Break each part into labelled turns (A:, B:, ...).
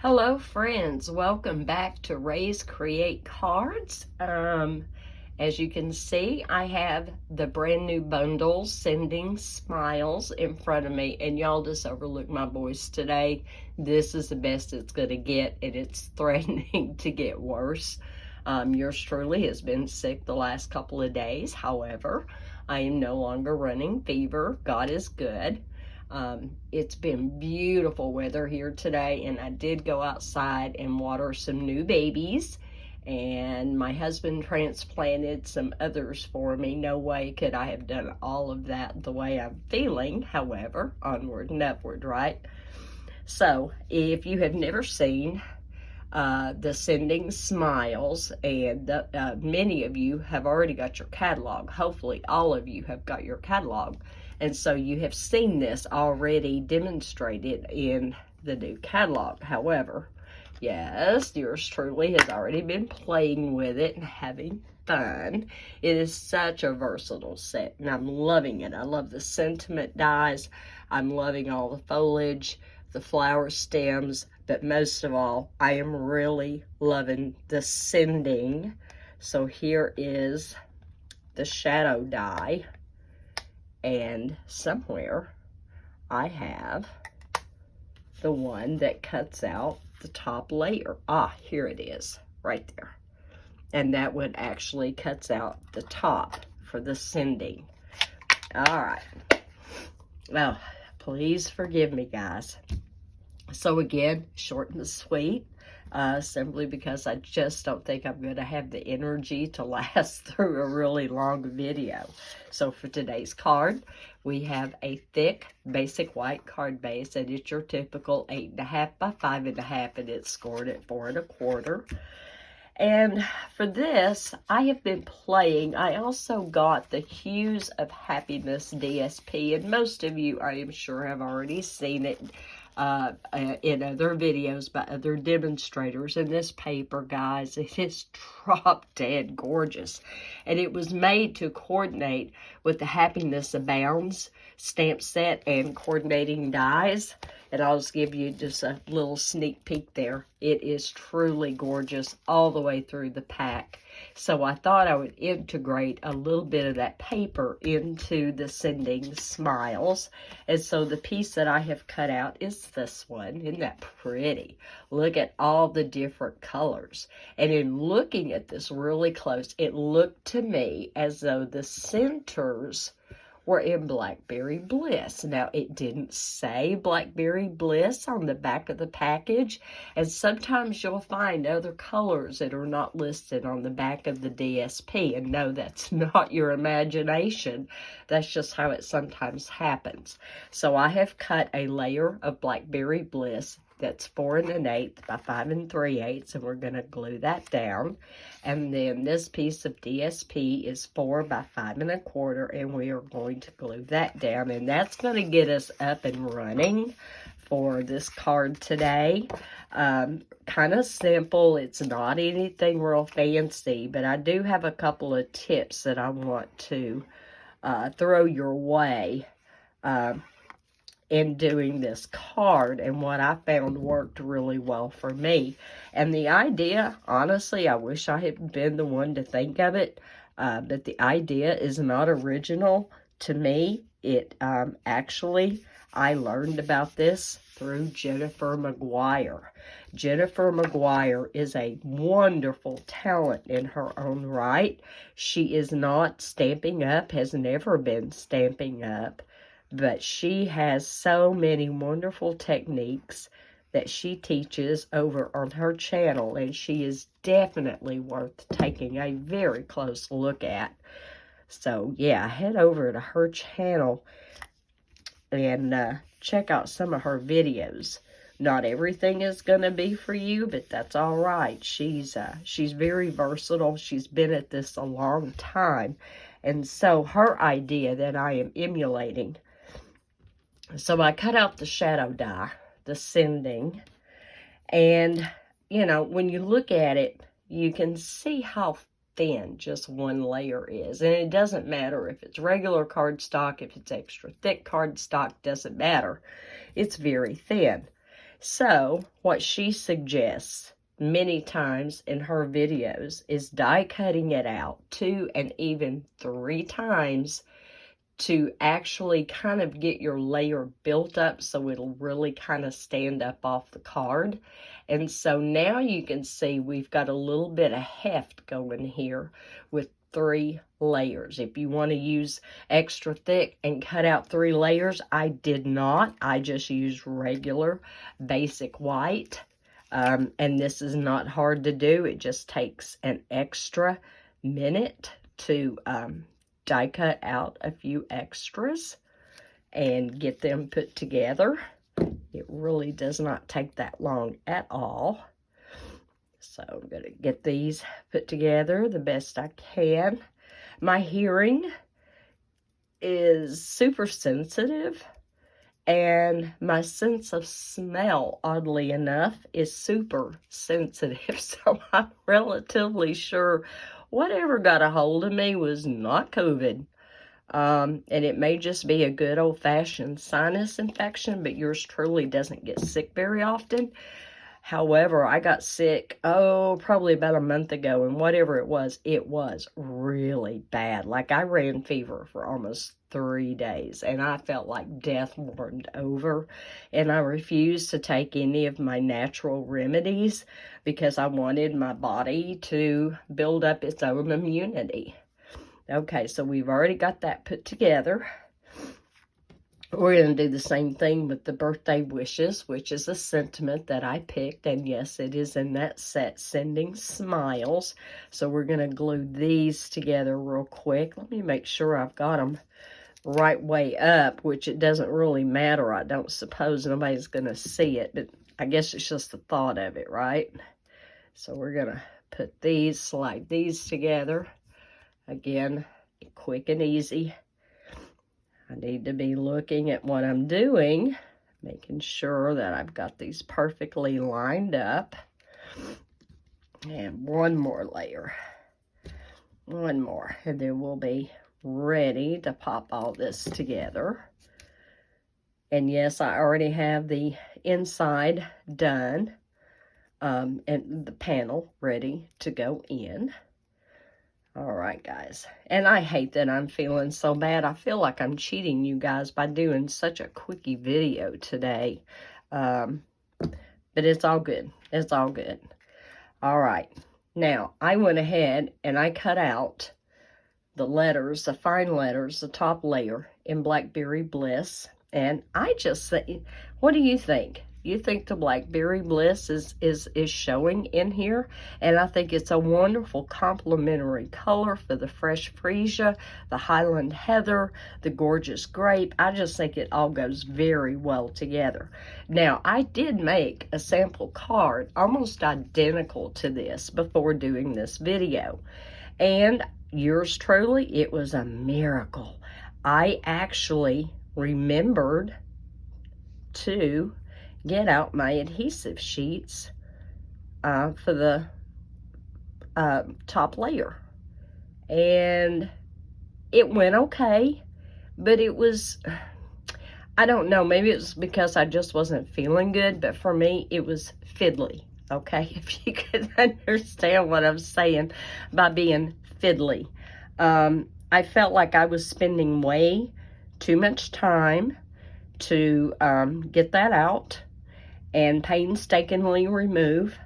A: Hello friends, welcome back to Raise Create Cards. As you can see, I have the brand new bundles Sending Smiles in front of me, and y'all just overlook my voice today. This is the best it's going to get, and it's threatening to get worse. Yours truly has been sick the last couple of days. However, I am no longer running fever. God is good. It's been beautiful weather here today, and I did go outside and water some new babies, and my husband transplanted some others for me. No way could I have done all of that the way I'm feeling. However, onward and upward, right? So if you have never seen the Sending Smiles, and many of you have already got your catalog. Hopefully all of you have got your catalog, and so you have seen this already demonstrated in the new catalog. However, yes, yours truly has already been playing with it and having fun. It is such a versatile set, and I'm loving it. I love the sentiment dies. I'm loving all the foliage, the flower stems, but most of all, I am really loving the sending. So here is the shadow die, and somewhere I have the one that cuts out the top layer. Ah, here it is, right there. And that one actually cuts out the top for the sending. All right. Well, please forgive me, guys. So again, short and sweet, simply because I just don't think I'm going to have the energy to last through a really long video. So for today's card, we have a thick, basic white card base, and it's your typical 8.5 by 5.5, and it's scored at 4 1/4. And for this, I have been playing. I also got the Hues of Happiness DSP, and most of you, I am sure, have already seen it in other videos by other demonstrators. And this paper, guys, it is drop dead gorgeous, and it was made to coordinate with the Happiness Abounds stamp set and coordinating dies. And I'll just give you just a little sneak peek there. It is truly gorgeous all the way through the pack. So I thought I would integrate a little bit of that paper into the Sending Smiles. And so the piece that I have cut out is this one. Isn't that pretty? Look at all the different colors. And in looking at this really close, it looked to me as though the centers were in Blackberry Bliss. Now, it didn't say Blackberry Bliss on the back of the package, and sometimes you'll find other colors that are not listed on the back of the DSP, and no, that's not your imagination. That's just how it sometimes happens. So I have cut a layer of Blackberry Bliss that's 4 1/8 by 5 3/8, and we're going to glue that down. And then this piece of DSP is 4 by 5 1/4, and we are going to glue that down, and that's going to get us up and running for this card today. Kind of simple. It's not anything real fancy, but I do have a couple of tips that I want to throw your way in doing this card, and what I found worked really well for me. And the idea, honestly, I wish I had been the one to think of it, but the idea is not original to me. It actually, I learned about this through Jennifer McGuire. Jennifer McGuire is a wonderful talent in her own right. She is not Stampin' Up, has never been Stampin' Up, but she has so many wonderful techniques that she teaches over on her channel, and she is definitely worth taking a very close look at. So yeah, head over to her channel and check out some of her videos. Not everything is going to be for you, but that's all right. She's very versatile. She's been at this a long time, and so her idea that I am emulating. So I cut out the shadow die, the sending, and, you know, when you look at it, you can see how thin just one layer is. And it doesn't matter if it's regular cardstock, if it's extra thick cardstock, doesn't matter. It's very thin. So what she suggests many times in her videos is die cutting it out 2 and even 3 times to actually kind of get your layer built up so it'll really kind of stand up off the card. And so now you can see we've got a little bit of heft going here with 3 layers. If you want to use extra thick and cut out 3 layers, I did not. I just used regular basic white. And this is not hard to do. It just takes an extra minute to die cut out a few extras and get them put together. It really does not take that long at all. So I'm going to get these put together the best I can. My hearing is super sensitive, and my sense of smell, oddly enough, is super sensitive. So I'm relatively sure whatever got a hold of me was not COVID. And it may just be a good old-fashioned sinus infection, but yours truly doesn't get sick very often. However, I got sick, probably about a month ago, and whatever it was really bad. Like, I ran fever for almost 3 days, and I felt like death warmed over, and I refused to take any of my natural remedies because I wanted my body to build up its own immunity. Okay, so we've already got that put together. We're going to do the same thing with the birthday wishes, which is a sentiment that I picked. And yes, it is in that set, Sending Smiles. So we're going to glue these together real quick. Let me make sure I've got them right way up, which it doesn't really matter. I don't suppose nobody's going to see it, but I guess it's just the thought of it, right? So we're going to put these, slide these together. Again, quick and easy. I need to be looking at what I'm doing, making sure that I've got these perfectly lined up. And one more layer. One more. And then we'll be ready to pop all this together. And yes, I already have the inside done. And the panel ready to go in. All right, guys. And I hate that I'm feeling so bad. I feel like I'm cheating you guys by doing such a quickie video today. But it's all good. It's all good. All right. Now, I went ahead and I cut out the letters, the fine letters, the top layer in Blackberry Bliss. And I just think, what do you think? You think the Blackberry Bliss is showing in here? And I think it's a wonderful complementary color for the Fresh Freesia, the Highland Heather, the Gorgeous Grape. I just think it all goes very well together. Now, I did make a sample card almost identical to this before doing this video. And yours truly, it was a miracle. I actually remembered to get out my adhesive sheets for the top layer. And it went okay, but it was, I don't know, maybe it was because I just wasn't feeling good, but for me, it was fiddly, okay? If you could understand what I'm saying by being fiddly. I felt like I was spending way too much time to get that out and painstakingly remove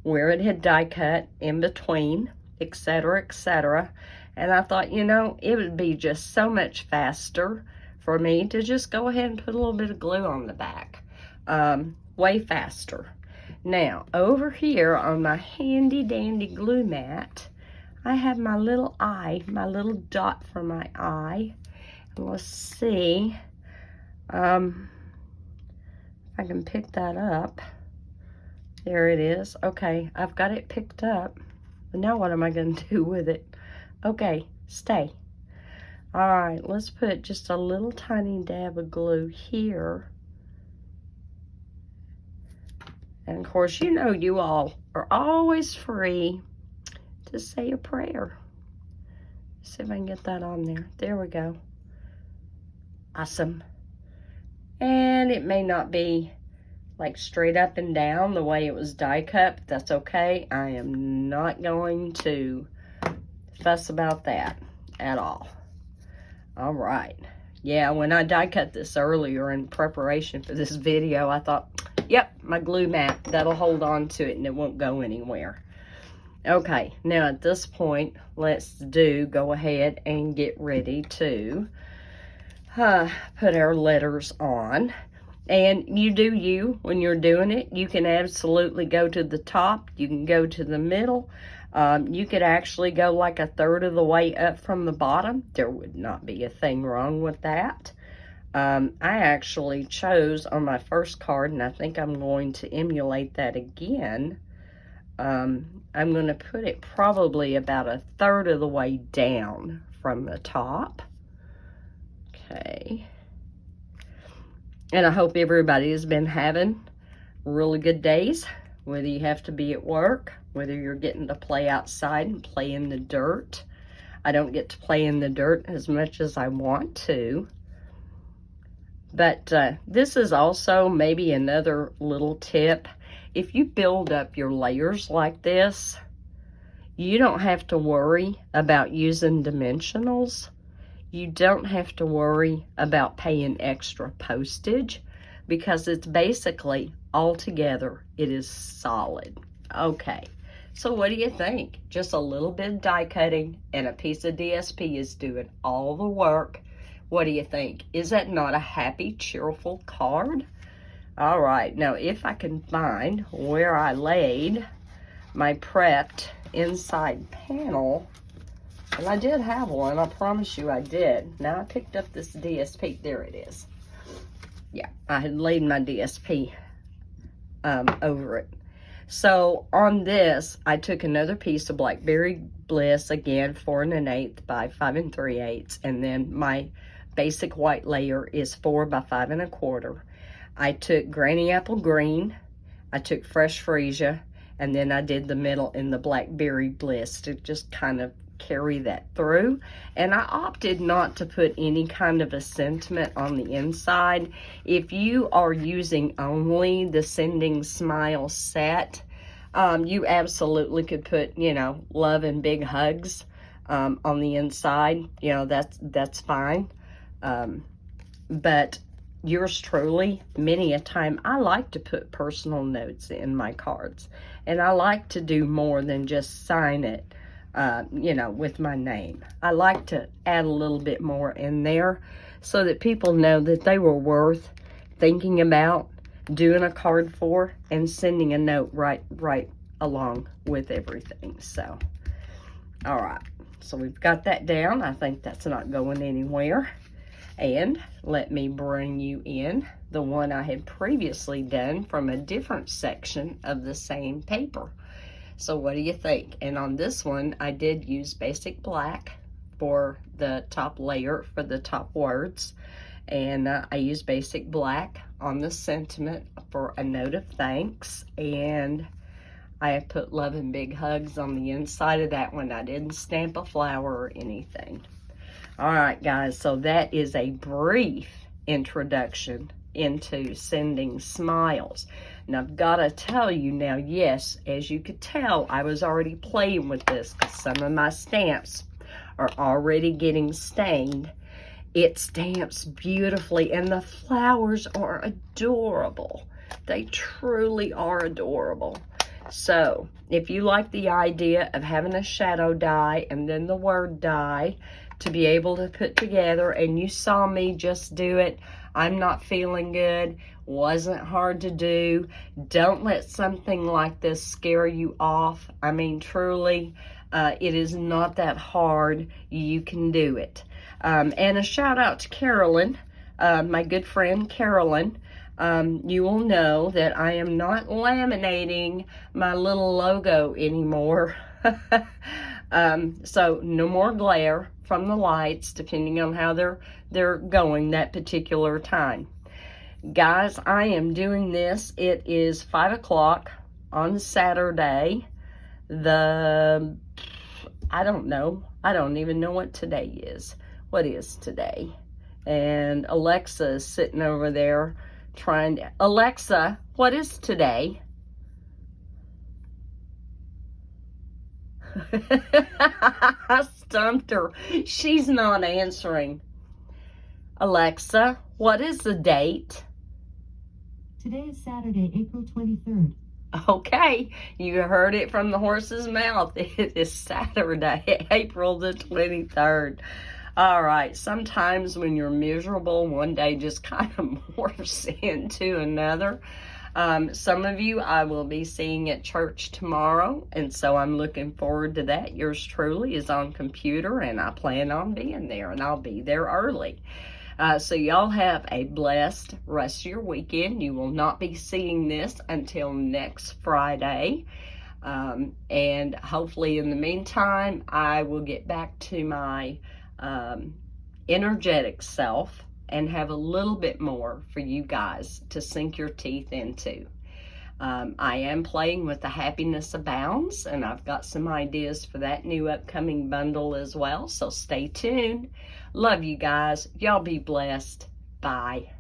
A: where it had die cut in between, etc., etc. And I thought, you know, it would be just so much faster for me to just go ahead and put a little bit of glue on the back. Way faster. Now, over here on my handy dandy glue mat, I have my little eye, my little dot for my eye. And let's see. I can pick that up. There it is. Okay, I've got it picked up. Now what am I going to do with it? Okay, stay. All right, let's put just a little tiny dab of glue here. And of course, you know you all are always free to say a prayer. Let's see if I can get that on there. There we go. Awesome. And it may not be like straight up and down the way it was die cut. That's okay. I am not going to fuss about that at all. All right. Yeah, when I die cut this earlier in preparation for this video, I thought, yep, my glue mat, that'll hold on to it and it won't go anywhere. Okay, now at this point, let's go ahead and get ready to put our letters on. And you do you when you're doing it. You can absolutely go to the top. You can go to the middle. You could actually go like a third of the way up from the bottom. There would not be a thing wrong with that. I actually chose on my first card, and I think I'm going to emulate that again. I'm going to put it probably about a third of the way down from the top. Okay. And I hope everybody has been having really good days, whether you have to be at work, whether you're getting to play outside and play in the dirt. I don't get to play in the dirt as much as I want to. But this is also maybe another little tip. If you build up your layers like this, you don't have to worry about using dimensionals. You don't have to worry about paying extra postage because it's basically all together. It is solid. Okay, so what do you think? Just a little bit of die cutting and a piece of DSP is doing all the work. What do you think? Is that not a happy, cheerful card? All right, now if I can find where I laid my prepped inside panel, and I did have one, I promise you I did. Now I picked up this DSP, there it is. Yeah, I had laid my DSP over it. So on this, I took another piece of Blackberry Bliss, again 4 1/8 by 5 3/8, and then my basic white layer is 4 by 5 1/4. I took Granny Apple Green, I took Fresh Freesia, and then I did the middle in the Blackberry Bliss to just kind of carry that through. And I opted not to put any kind of a sentiment on the inside. If you are using only the Sending Smile set, you absolutely could put, you know, love and big hugs on the inside. You know, that's fine. But yours truly, many a time, I like to put personal notes in my cards. And I like to do more than just sign it, you know, with my name. I like to add a little bit more in there so that people know that they were worth thinking about, doing a card for, and sending a note right along with everything. So, all right. So we've got that down. I think that's not going anywhere. And let me bring you in the one I had previously done from a different section of the same paper. So what do you think? And on this one, I did use basic black for the top layer, for the top words. And I used basic black on the sentiment for a note of thanks. And I have put love and big hugs on the inside of that one. I didn't stamp a flower or anything. All right, guys, so that is a brief introduction into Sending Smiles. And I've got to tell you now, yes, as you could tell, I was already playing with this because some of my stamps are already getting stained. It stamps beautifully, and the flowers are adorable. They truly are adorable. So, if you like the idea of having a shadow die and then the word die to be able to put together, and you saw me just do it, I'm not feeling good, wasn't hard to do, don't let something like this scare you off. I mean, truly, it is not that hard. You can do it. And a shout out to Carolyn, my good friend Carolyn. You will know that I am not laminating my little logo anymore. So no more glare from the lights, depending on how they're going that particular time. Guys, I am doing this. It is 5 o'clock on Saturday. I don't know. I don't even know what today is. What is today? And Alexa is sitting over there Trying to, Alexa, what is today? I stumped her. She's not answering. Alexa, what is the date?
B: Today is Saturday, April 23rd.
A: Okay, you heard it from the horse's mouth. It is Saturday, April the 23rd. All right, sometimes when you're miserable, one day just kind of morphs into another. Some of you I will be seeing at church tomorrow, and so I'm looking forward to that. Yours truly is on computer, and I plan on being there, and I'll be there early. So y'all have a blessed rest of your weekend. You will not be seeing this until next Friday. And hopefully in the meantime, I will get back to my energetic self and have a little bit more for you guys to sink your teeth into. I am playing with the Happiness Abounds, and I've got some ideas for that new upcoming bundle as well, so stay tuned. Love you guys. Y'all be blessed. Bye.